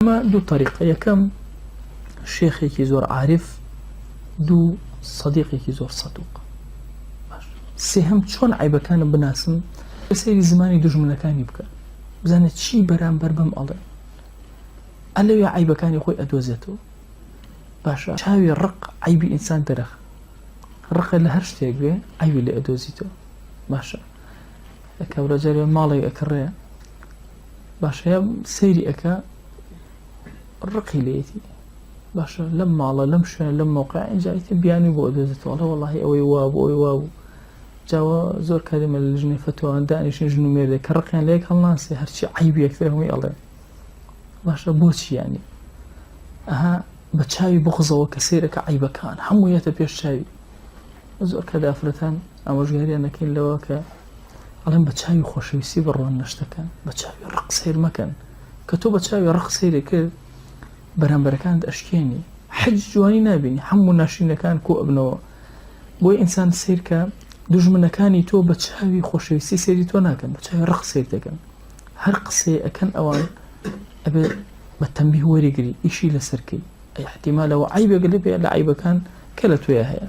ما دو طريقة، يكم شيخي كي زور عارف، دو صديقي كي زور صدوق. سهم شون عيبة كان بناسم بسيري زماني دوج من كان يبكى بزانت شي برام بربم الله ألا يا عيبة كان يخوي أدوزته باشا شاوي الرق عيبي إنسان درخ الرق اللي هرشتيك بيه عيبي اللي أدوزيته باشا أكا ورجالي مالي أكريا باشا يا سيري أكا الرقي ليتي باشا لما الله لم شوين لم موقع جايتي بياني بو أدوزته والله أوي وابو جاوا زور كلمة لجنة فتوى دانيش نجنو ميردة كرقيان ليك هالناس هرشي عيبي أكثر هم يالله باشا بوشي يعني أها بتشاوي بغضة وكسيرك عيبة كان حمويته بيشاوي زور كذا أفرتان أموش قاري أنا كين لواكا علم بتشاوي خوشي يسيب الروان نشتكان بتشاوي رق سير مكان كتو بتشاوي رق سيري كده بركان أشكيني حج جواني نابيني حمو ناشين كان كو ابنو بوي إنسان سير كان دوج من كاني تو بتشاوي خوشي سيري تو ناكن بتشاوي رق سير تكن هر قصي أكن أوان أبي بالتنبيه وريقري إشي لسركي أي احتمال وعيبة قلبي لا عيبة كان كلت وياها